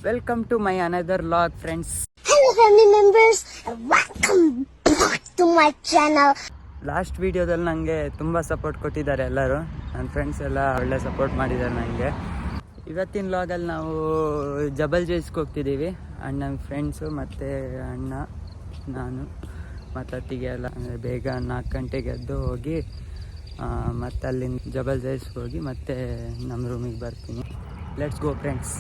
Welcome to my another vlog, friends. Hello family members, welcome back to my channel. Last ವಿಡಿಯೋದಲ್ಲಿ ನನಗೆ ತುಂಬ support ಕೊಟ್ಟಿದ್ದಾರೆ ಎಲ್ಲರೂ. ನನ್ನ ಫ್ರೆಂಡ್ಸ್ ಎಲ್ಲ ಒಳ್ಳೆ ಸಪೋರ್ಟ್ ಮಾಡಿದ್ದಾರೆ ನನಗೆ. ಇವತ್ತಿನ ವ್ಲಾಗಲ್ಲಿ ನಾವು ಜಬಲ್ ಜೈಸ್ಗೆ ಹೋಗ್ತಿದ್ದೀವಿ. ನನ್ನ ಫ್ರೆಂಡ್ಸು ಮತ್ತು ಅಣ್ಣ, ನಾನು ಮತ್ತು ಅತ್ತಿಗೆ ಎಲ್ಲ. ಅಂದರೆ ಬೇಗ 4 ಗಂಟೆಗೆ ಎದ್ದು ಹೋಗಿ ಮತ್ತು ಅಲ್ಲಿಂದ ಜಬಲ್ ಜೈಸ್ಗೆ ಹೋಗಿ ಮತ್ತೆ ನಮ್ಮ ರೂಮಿಗೆ ಬರ್ತೀನಿ. Let's go friends.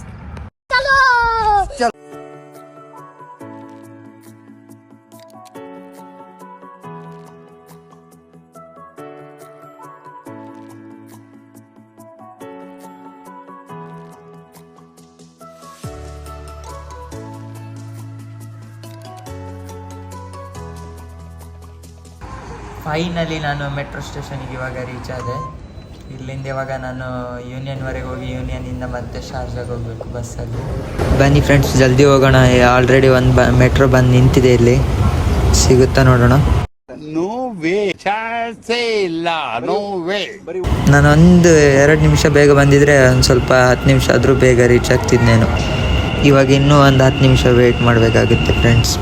ಫೈನಲಿ ನಾನು ಮೆಟ್ರೋ ಸ್ಟೇಷನಿಗೆ ಇವಾಗ ರೀಚ್ ಆದೆ. ಇಲ್ಲಿಂದ ಇವಾಗ ನಾನು ಯೂನಿಯನ್ವರೆಗೆ ಹೋಗಿ ಯೂನಿಯನಿಂದ ಮತ್ತೆ ಶಾರ್ಜಾಗೆ ಹೋಗಬೇಕು ಬಸ್ಸಲ್ಲಿ. ಬನ್ನಿ ಫ್ರೆಂಡ್ಸ್, ಜಲ್ದಿ ಹೋಗೋಣ. ಆಲ್ರೆಡಿ ಒಂದು ಮೆಟ್ರೋ ಬಂದು ನಿಂತಿದೆ. ಇಲ್ಲಿ ಸಿಗುತ್ತಾ ನೋಡೋಣ. ನಾನೊಂದು 2 ನಿಮಿಷ ಬೇಗ ಬಂದಿದ್ರೆ ಒಂದು ಸ್ವಲ್ಪ 10 ನಿಮಿಷ ಆದರೂ ಬೇಗ ರೀಚ್ ಆಗ್ತಿದ್ದೇನು. ಇವಾಗ ಇನ್ನೂ ಒಂದು 10 ನಿಮಿಷ ವೆಯ್ಟ್ ಮಾಡಬೇಕಾಗುತ್ತೆ ಫ್ರೆಂಡ್ಸ್.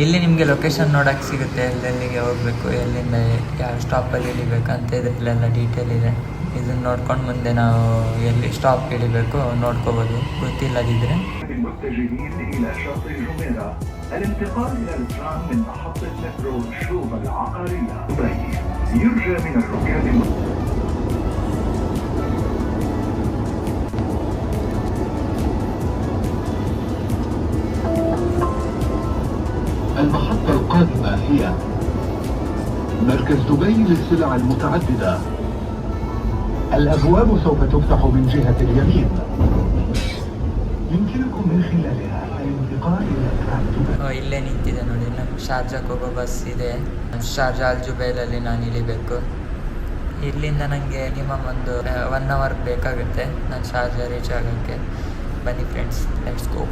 ಇಲ್ಲಿ ನಿಮಗೆ ಲೊಕೇಶನ್ ನೋಡೋಕ್ಕೆ ಸಿಗುತ್ತೆ, ಎಲ್ಲೆಲ್ಲಿಗೆ ಹೋಗಬೇಕು, ಎಲ್ಲಿಂದ ಯಾವ ಸ್ಟಾಪಲ್ಲಿ ಇಳಿಬೇಕಂತ ಇದರಲ್ಲೆಲ್ಲ ಡೀಟೇಲ್ ಇದೆ. ಇದನ್ನು ನೋಡ್ಕೊಂಡು ಮುಂದೆ ನಾವು ಎಲ್ಲಿ ಸ್ಟಾಪ್ ಇಳಿಬೇಕು ನೋಡ್ಕೋಬೋದು, ಗೊತ್ತಿಲ್ಲದಿದ್ದರೆ. المحطة القادمة هي مركز دبي للسلع المتعددة. الأبواب سوف تفتح من جهة اليمين. يمكنكم من خلالها الانتقال إلى ترام دبي. ಇಲ್ಲೇ ನಿಂತಿದೆ ನೋಡಿ, ನಮ್ಮ ಶಾರ್ಜಾಕ್ಕೆ ಹೋಗೋ ಬಸ್ ಇದೆ. ಶಾರ್ಜಾ ಅಲ್ ಜುಬೈಲಲ್ಲಿ ನಾನು ಇಳಿಬೇಕು. ಇಲ್ಲಿಂದ ನನಗೆ ಮಿನಿಮಮ್ ಒಂದು 1 ಅವರ್ ಬೇಕಾಗುತ್ತೆ ನಾನು ಶಾರ್ಜಾ ರೀಚ್ ಆಗೋಕ್ಕೆ. ಬನ್ನಿ ಫ್ರೆಂಡ್ಸ್, ಲೆಟ್ಸ್ ಗೋ.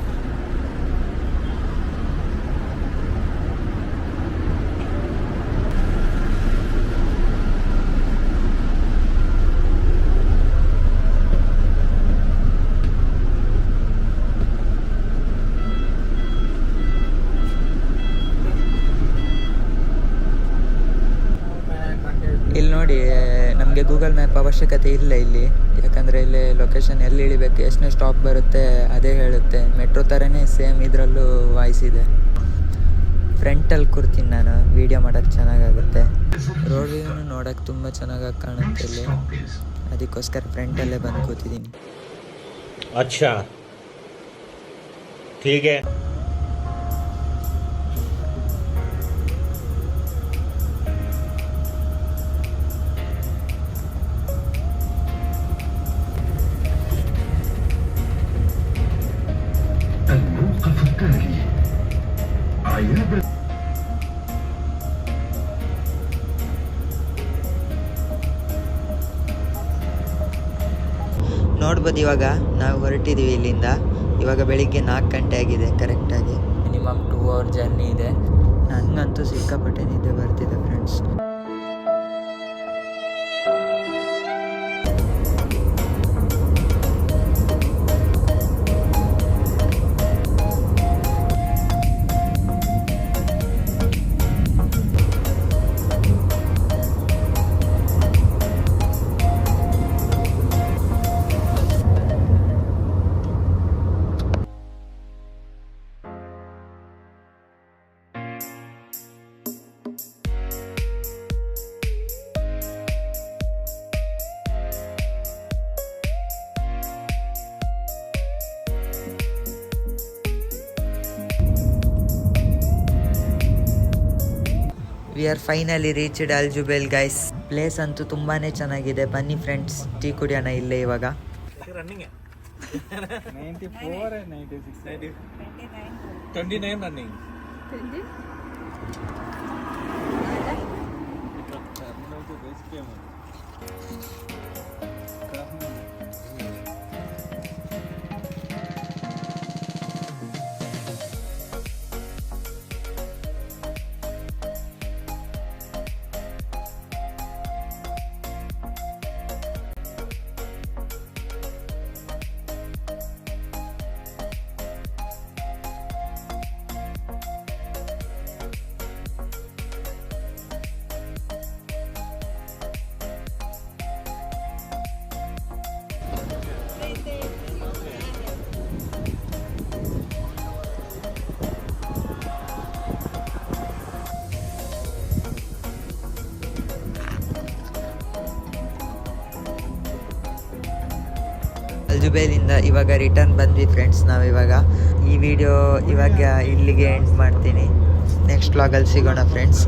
ಇಲ್ಲಿ ನೋಡಿ, ನಮಗೆ ಗೂಗಲ್ ಮ್ಯಾಪ್ ಅವಶ್ಯಕತೆ ಇಲ್ಲ ಇಲ್ಲಿ. ಯಾಕಂದರೆ ಇಲ್ಲಿ ಲೊಕೇಶನ್ ಎಲ್ಲಿ ಇಳಿಬೇಕು, ಎಷ್ಟನೇ ಸ್ಟಾಪ್ ಬರುತ್ತೆ ಅದೇ ಹೇಳುತ್ತೆ. ಮೆಟ್ರೋ ಥರನೇ ಸೇಮ್ ಇದರಲ್ಲೂ ವಾಯ್ಸ್ ಇದೆ. ಫ್ರಂಟಲ್ಲಿ ಕೂರ್ತೀನಿ ನಾನು, ವೀಡಿಯೋ ಮಾಡೋಕ್ಕೆ ಚೆನ್ನಾಗಾಗುತ್ತೆ. ರೋಡ್ ವ್ಯೂನು ನೋಡೋಕ್ಕೆ ತುಂಬ ಚೆನ್ನಾಗಾಗಿ ಕಾಣುತ್ತೆ ಇಲ್ಲಿ. ಅದಕ್ಕೋಸ್ಕರ ಫ್ರಂಟಲ್ಲೇ ಬಂದು ಕೂತಿದ್ದೀನಿ. अच्छा ठीक है. الموقف التالي عيادة. ನೋಡ್ಬೋದು, ಇವಾಗ ನಾವು ಹೊರಟಿದ್ದೀವಿ ಇಲ್ಲಿಂದ. ಇವಾಗ ಬೆಳಿಗ್ಗೆ 4 ಗಂಟೆ ಆಗಿದೆ ಕರೆಕ್ಟಾಗಿ. ಮಿನಿಮಮ್ 2 ಅವರ್ ಜರ್ನಿ ಇದೆ. ನನಗಂತೂ ಸಿಕ್ಕಾಪಟ್ಟೆ ನಿದ್ದೆ ಬರ್ತಿದೆ friends. We are finally reached ಅಲ್ ಜುಬೈಲ್ ಗೈಸ್. ಪ್ಲೇಸ್ ಅಂತೂ ತುಂಬಾ ಚೆನ್ನಾಗಿದೆ. ಬನ್ನಿ ಫ್ರೆಂಡ್ಸ್, ಟೀ ಕುಡಿಯೋಣ ಇಲ್ಲೇ ಇವಾಗ. रनिंग है 94 96 29 रनिंग 20 ಅಲ್ಜುಬೇಲಿಂದ ಇವಾಗ ರಿಟರ್ನ್ ಬಂದ್ವಿ ಫ್ರೆಂಡ್ಸ್. ನಾವಿವಾಗ ಈ ವಿಡಿಯೋ ಇವಾಗ ಇಲ್ಲಿಗೆ ಎಂಡ್ ಮಾಡ್ತೀನಿ. ನೆಕ್ಸ್ಟ್ ವ್ಲಾಗಲ್ಲಿ ಸಿಗೋಣ ಫ್ರೆಂಡ್ಸ್.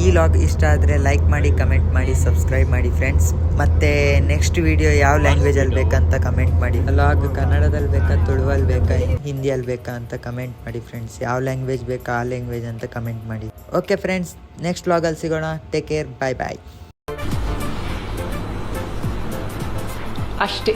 ಈ ವ್ಲಾಗ್ ಇಷ್ಟ ಆದರೆ ಲೈಕ್ ಮಾಡಿ, ಕಮೆಂಟ್ ಮಾಡಿ, ಸಬ್ಸ್ಕ್ರೈಬ್ ಮಾಡಿ ಫ್ರೆಂಡ್ಸ್. ಮತ್ತು ನೆಕ್ಸ್ಟ್ ವಿಡಿಯೋ ಯಾವ ಲ್ಯಾಂಗ್ವೇಜಲ್ಲಿ ಬೇಕಂತ ಕಮೆಂಟ್ ಮಾಡಿ. ವ್ಲಾಗ್ ಕನ್ನಡದಲ್ಲಿ ಬೇಕಾ, ತುಳುವಲ್ಲಿ ಬೇಕಾ, ಹಿಂದಿಯಲ್ಲಿ ಬೇಕಾ ಅಂತ ಕಮೆಂಟ್ ಮಾಡಿ ಫ್ರೆಂಡ್ಸ್. ಯಾವ ಲ್ಯಾಂಗ್ವೇಜ್ ಬೇಕಾ ಆ ಲ್ಯಾಂಗ್ವೇಜ್ ಅಂತ ಕಮೆಂಟ್ ಮಾಡಿ. ಓಕೆ ಫ್ರೆಂಡ್ಸ್, ನೆಕ್ಸ್ಟ್ ವ್ಲಾಗಲ್ಲಿ ಸಿಗೋಣ. ಟೇಕ್ ಕೇರ್, ಬಾಯ್ ಬಾಯ್. ಅಷ್ಟೇ.